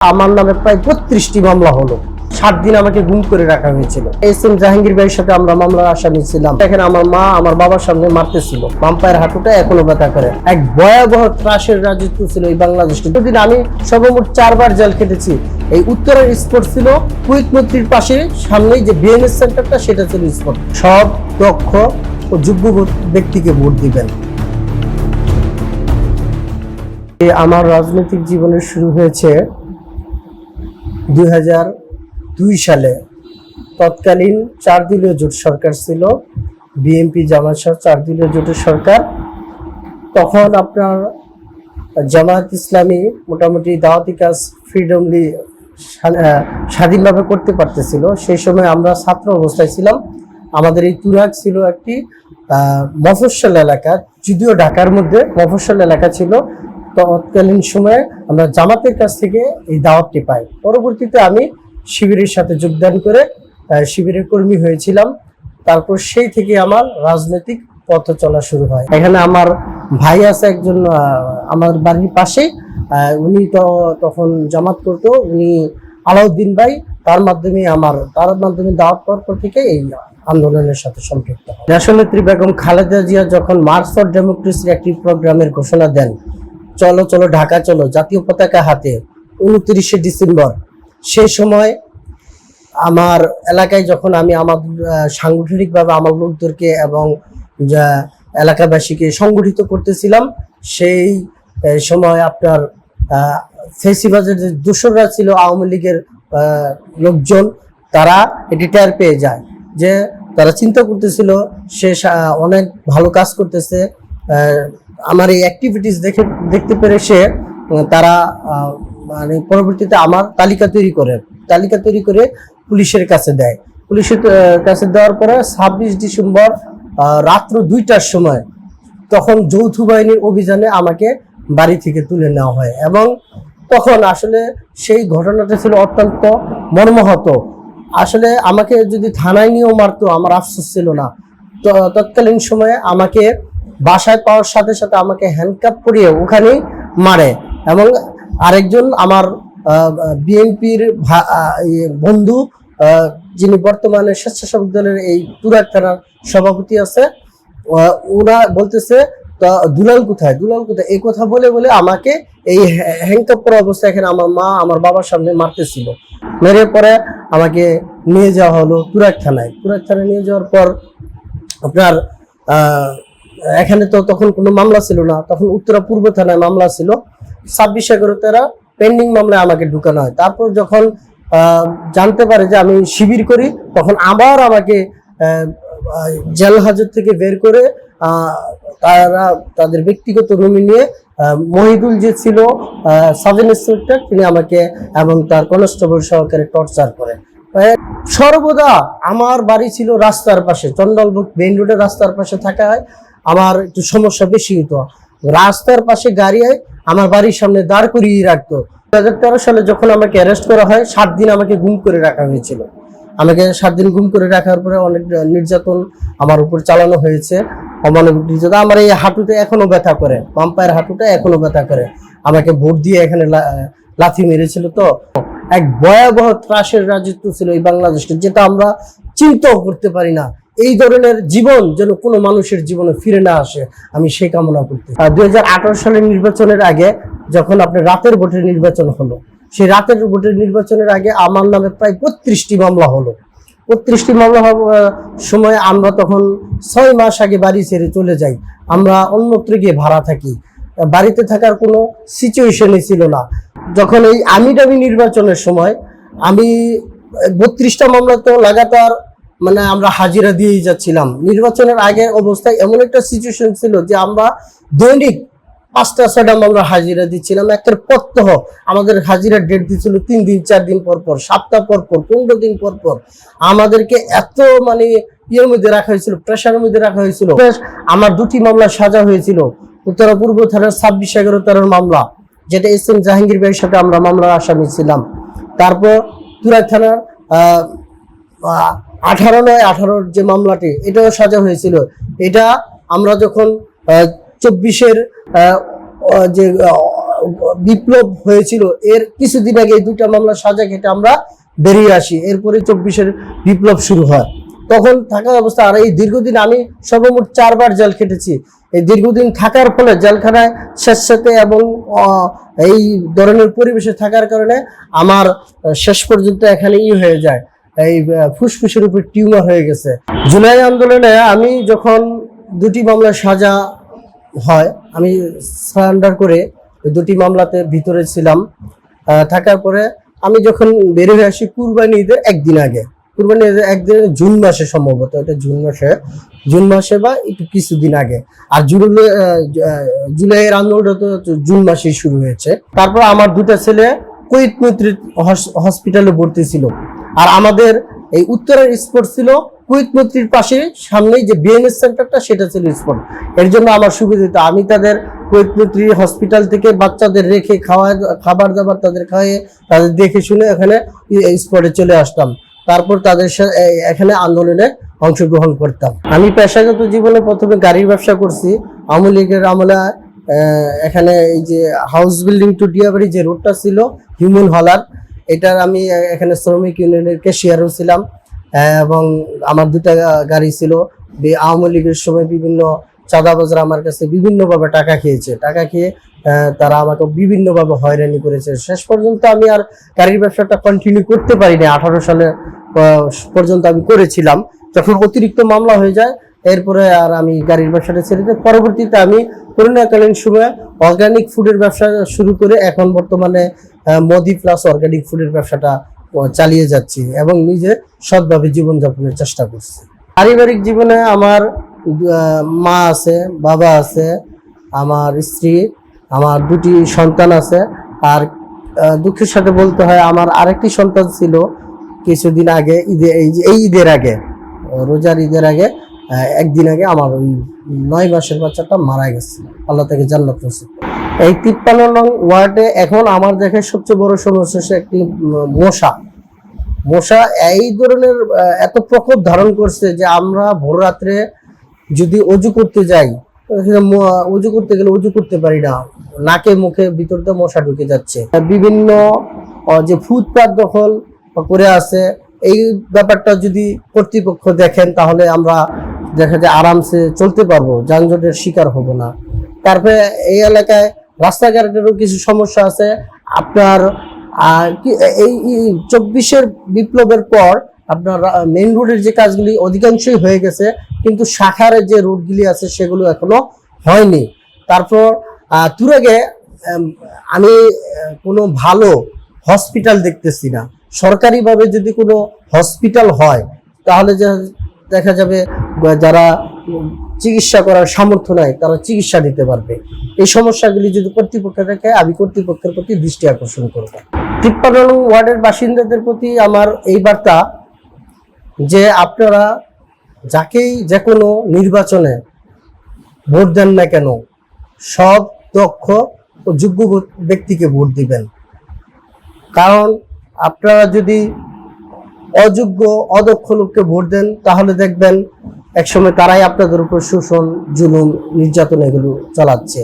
আমার নামে প্রায় ৩২টি মামলা হলো। ৭ দিন আমাকে গুম করে রাখা হয়েছিল। এস এম জাহাঙ্গীর ভাইয়ের সাথে আমরা মামলার আসামি ছিলাম। এখানে আমার মা আমার বাবার সামনে মারতেছিল, বাম পায়ের হাঁটুটা এখনো ব্যথা করে। এক ভয়াবহ ত্রাসের রাজত্ব ছিল এই বাংলাদেশে। প্রতিদিন আমি সর্বমোট ৪ বার জেল খেটেছি। এই উত্তরের স্পট ছিল কুইক মন্ত্রীর পাশে, সামনেই যে বিএনএস সেন্টারটা, সেটা ছিল স্পট। সব দক্ষ ও যোগ্য ব্যক্তিকে ভোট দিবেন। আমার রাজনৈতিক জীবনের শুরু হয়েছে ২০০২ সালে। তৎকালীন ৪ দলীয় জোট সরকার ছিল, বিএনপি জামাত সহ ৪ দলীয় জোটের সরকার। তখন আপনার জামাত ইসলামী মোটামুটি দাওয়াতি কাজ ফ্রিডমলি স্বাধীনভাবে করতে পারতেছিল। সেই সময় আমরা ছাত্র অবস্থায় ছিলাম। আমাদের এই তুরাগ ছিল একটি মফস্বল এলাকা, যদিও ঢাকার মধ্যে মফস্বল এলাকা ছিল। তৎকালীন সময়ে আমরা জামাতের কাছ থেকে এই দাওয়াতটি পাই। পরবর্তীতে আমি শিবিরের সাথে যোগদান করে শিবিরের কর্মী হয়েছিলাম। তারপর সেই থেকে আমার রাজনৈতিক পথ চলা শুরু হয়। এখানে আমার ভাই আছে একজন, আমার বাড়ির পাশেই। উনি তো তখন জামাত করতো, উনি আলাউদ্দিন ভাই। তার মাধ্যমে দাওয়াত পাওয়ার পর থেকে এই আন্দোলনের সাথে সম্পৃক্ত হয়। দেশনেত্রী বেগম খালেদা জিয়া যখন মার্চ ফর ডেমোক্রেসির একটি প্রোগ্রামের ঘোষণা দেন, চলো চলো ঢাকা চলো, জাতীয় পতাকা হাতে, ২৯শে ডিসেম্বর, সেই সময় আমার এলাকায় যখন আমি আমার সাংগঠনিকভাবে আমার লোকদেরকে এবং এলাকাবাসীকে সংগঠিত করতেছিলাম, সেই সময় আপনার ফেসিবাজের যে দোসররা ছিল, আওয়ামী লীগের লোকজন, তারা এটি টের পেয়ে যায় যে তারা চিন্তা করতেছিল সে অনেক ভালো কাজ করতেছে। আমার এই অ্যাক্টিভিটিস দেখতে পেরে তারা মানে পরবর্তীতে আমার তালিকা তৈরি করে পুলিশের কাছে দেয়। পুলিশের কাছে দেওয়ার পরে ২৬ ডিসেম্বর রাত্র ২টার সময় তখন যৌথ বাহিনীর অভিযানে আমাকে বাড়ি থেকে তুলে নেওয়া হয়। এবং তখন আসলে সেই ঘটনাটা ছিল অত্যন্ত মর্মাহত। আসলে আমাকে যদি থানায় নিয়েও মারতো, আমার আফসোস ছিল না। তৎকালীন সময়ে আমাকে বাসায় পাওয়ার সাথে সাথে আমাকে হ্যান্ডকাপ করিয়ে ওখানেই মারে। এবং আরেকজন আমার বিএনপির বন্ধু, যিনি বর্তমানে স্বেচ্ছাসেবক দলের এই তুরাগ থানার সভাপতি আছে, ওরা বলতেছে দুলাল কোথায় এই কথা বলে আমাকে এই হ্যান্ডকাপ করা অবস্থায় এখানে আমার মা আমার বাবার সামনে মারতেছিল। মেরে পরে আমাকে নিয়ে যাওয়া হলো তুরাগ থানায়। নিয়ে যাওয়ার পর আপনার এখানে তো তখন কোনো মামলা ছিল না, তখন উত্তরা পূর্ব থানায় মামলা ছিল। ২৬/১১ পেন্ডিং মামলায় আমাকে ঢুকানো হয়। তারপর যখন জানতে পারে যে আমি শিবির করি, তখন আবার আমাকে জেল হাজত থেকে বের করে তারা তাদের ব্যক্তিগত রুমে নিয়ে মহিদুল যে ছিল সাব ইন্সপেক্টর, তিনি আমাকে এবং তার কনস্টেবল সহকারে টর্চার করে। সর্বদা আমার বাড়ি ছিল রাস্তার পাশে, চন্ডালবুক মেইন রোডের রাস্তার পাশে থাকায় আমার একটু সমস্যা বেশি হতো। রাস্তার পাশে গাড়ি আমার বাড়ির সামনে দাঁড় করিয়ে রাখতো। ২০১৩ সালে যখন আমাকে অ্যারেস্ট করা হয়, ৭ দিন আমাকে গুম করে রাখা হয়েছিল। আমাকে ৭ দিন গুম করে রাখার পরে অনেক নির্যাতন আমার উপর চালানো হয়েছে, অমানবিক নির্যাতন। আমার এই হাঁটুতে এখনো ব্যথা করে, বাম পায়ের হাঁটুটা এখনো ব্যথা করে। আমাকে ভোট দিয়ে এখানে লাথি মেরেছিল। তো এক ভয়াবহ ত্রাসের রাজত্ব ছিল এই বাংলাদেশে, যেটা আমরা চিন্তাও করতে পারি না। এই ধরনের জীবন যেন কোনো মানুষের জীবনে ফিরে না আসে, আমি সেই কামনা করতে। ২০১৮ সালের নির্বাচনের আগে যখন আপনার রাতের ভোটের নির্বাচন হলো, সেই রাতের ভোটের নির্বাচনের আগে আমার নামে প্রায় ৩২টি মামলা হলো। ৩২টি মামলা হওয়ার সময় আমরা তখন ৬ মাস আগে বাড়ি ছেড়ে চলে যাই। আমরা অন্যত্র গিয়ে ভাড়া থাকি, বাড়িতে থাকার কোনো সিচুয়েশনই ছিল না। যখন এই আমিডামি নির্বাচনের সময় আমি ৩২টা মামলা তো লাগাতার মানে আমরা হাজিরা দিয়েই যাচ্ছিলাম। নির্বাচনের আগে অবস্থায় এমন একটা সিচুয়েশন ছিল যে আমরা দৈনিক ৫টা-৬টা মামলা হাজিরা দিচ্ছিলাম। একটা প্রত্যহ আমাদের হাজিরার ডেট দিচ্ছিল ৩ দিন ৪ দিন পর পর, সপ্তাহ পর পর, ১৫ দিন পর পর। আমাদেরকে এত মানে ইয়ের মধ্যে রাখা হয়েছিল, প্রেশারের মধ্যে রাখা হয়েছিল। আমার 2টি মামলা সাজা হয়েছিল। উত্তরা পূর্ব থানার ২৬/১১ মামলা, যেটা এস এম জাহাঙ্গীর ভাইয়ের সাথে আমরা মামলার আসামি ছিলাম। তারপর তুরাগ থানার ১৮/৯/১৮ যে মামলাটি, এটাও সাজা হয়েছিল। এটা আমরা যখন ২৪-এর যে বিপ্লব হয়েছিল এর কিছুদিন আগে এই দুইটা মামলা সাজা খেটে আমরা বেরিয়ে আসি, এরপরে 24-এর বিপ্লব শুরু হয়। তখন থাকা অবস্থা, আর এই দীর্ঘদিন আমি সর্বমোট 4বার জেল খেটেছি। এই দীর্ঘদিন থাকার ফলে জেলখানায় স্বেচ্ছাতে এবং এই ধরনের পরিবেশে থাকার কারণে আমার শেষ পর্যন্ত এখানে হয়ে যায়, এই ফুসফুসের উপর টিউমার হয়ে গেছে। জুলাই আন্দোলনে আমি যখন দুটি মামলা সাজা হয়, আমি সারেন্ডার করে দুটি মামলাতে ভিতরে ছিলাম। থাকার পরে আমি যখন বের হয়ে আসি কুরবানি ঈদের একদিন আগে, কুরবানি ঈদের একদিন জুন মাসে, সম্ভবত এটা জুন মাসে বা একটু কিছুদিন আগে। আর জুলাইয়ের আন্দোলনটা তো জুন মাসেই শুরু হয়েছে। তারপর আমার দুটা ছেলে কুয়েত মৈত্রী হসপিটালে ভর্তি ছিল, আর আমাদের এই উত্তরের স্পট ছিল কুয়েত মৈত্রীর পাশে, সামনেই যে বিএনএস সেন্টারটা সেটা ছিল স্পট। এর জন্য আমার সুবিধা হতো, আমি তাদের কুয়েত মৈত্রী হসপিটাল থেকে বাচ্চাদের রেখে খাবার দাবার তাদের খাইয়ে তাদের দেখে শুনে এখানে স্পটে চলে আসতাম। তারপর তাদের সাথে এখানে আন্দোলনে অংশগ্রহণ করতাম। আমি পেশাগত জীবনে প্রথমে গাড়ির ব্যবসা করছি আওয়ামী লীগের আমলে। এখানে এই যে হাউস বিল্ডিং টু ডিয়াবাড়ি যে রোডটা ছিল হিউম্যান হলার, এটার আমি এখানে শ্রমিক ইউনিয়নের ক্যাশিয়ারও ছিলাম, এবং আমার দুটা গাড়ি ছিল। আওয়ামী লীগের সময় বিভিন্ন চাঁদাবাজরা আমার কাছে বিভিন্নভাবে টাকা খেয়েছে, টাকা খেয়ে তারা আমাকে বিভিন্নভাবে হয়রানি করেছে। শেষ পর্যন্ত আমি আর গাড়ির ব্যবসাটা কন্টিনিউ করতে পারিনি। 18 সালে পর্যন্ত আমি করেছিলাম, যখন অতিরিক্ত মামলা হয়ে যায় এরপরে আর আমি গাড়ির ব্যবসাটা ছেড়ে দিই। পরবর্তীতে আমি করোনাকালীন সময়ে অর্গানিক ফুডের ব্যবসা শুরু করে এখন বর্তমানে মোদি প্লাস অর্গানিক ফুডের ব্যবসাটা চালিয়ে যাচ্ছি এবং নিজে সৎভাবে জীবনযাপনের চেষ্টা করছি। পারিবারিক জীবনে আমার মা আছে, বাবা আছে, আমার স্ত্রী, আমার দুটি সন্তান আছে। আর দুঃখের সাথে বলতে হয় আমার আরেকটি সন্তান ছিল কিছুদিন আগে, এই ঈদের আগে, রোজার ঈদের আগে একদিন আগে আমার ওই 9 মাসের বাচ্চাটা মারা গেছে, আল্লাহ তাকে জান্নাত নসিব। এই 53 নং ওয়ার্ডে এখন আমার দেখে সবচেয়ে বড় সমস্যা হচ্ছে একটি মশা এই ধরনের এত প্রকোপ ধারণ করছে যে আমরা ভোর রাত্রে যদি অজু করতে যাই, অজু করতে গেলে অজু করতে পারি না, নাকে মুখে ভিতর দিয়ে মশা ঢুকে যাচ্ছে। বিভিন্ন যে ফুটপাত দখল করে আছে, এই ব্যাপারটা যদি কর্তৃপক্ষ দেখেন তাহলে আমরা দেখা যায় আরামসে চলতে পারবো, যানজটের শিকার হব না। তারপরে এই এলাকায় রাস্তাঘাটেরও কিছু সমস্যা আছে। আপনার এই 24-এর বিপ্লবের পর আপনার মেইন রোডের যে কাজগুলি অধিকাংশই হয়ে গেছে, কিন্তু শাখার যে রোডগুলি আছে সেগুলো এখনো হয়নি। তারপর তুরাগে আমি কোনো ভালো হসপিটাল দেখতেছি না। সরকারিভাবে যদি কোনো হসপিটাল হয় তাহলে দেখা যাবে যারা চিকিৎসা করার সামর্থ্য নাই তারা চিকিৎসা দিতে পারবে। এই সমস্যাগুলি যদি কর্তৃপক্ষ দেখে, আমি কর্তৃপক্ষের প্রতি দৃষ্টি আকর্ষণ করব। 53 নং ওয়ার্ডের বাসিন্দাদের প্রতি আমার এই বার্তা যে আপনারা যাকেই যে কোনো নির্বাচনে ভোট দেন না কেন, সব দক্ষ ও যোগ্য ব্যক্তিকে ভোট দিবেন। কারণ আপনারা যদি অযোগ্য অদক্ষ লোককে ভোট দেন তাহলে দেখবেন একসময় তারাই আপনাদের উপর শোষণ, জুলুম, নির্যাতন এগুলো চালাচ্ছে।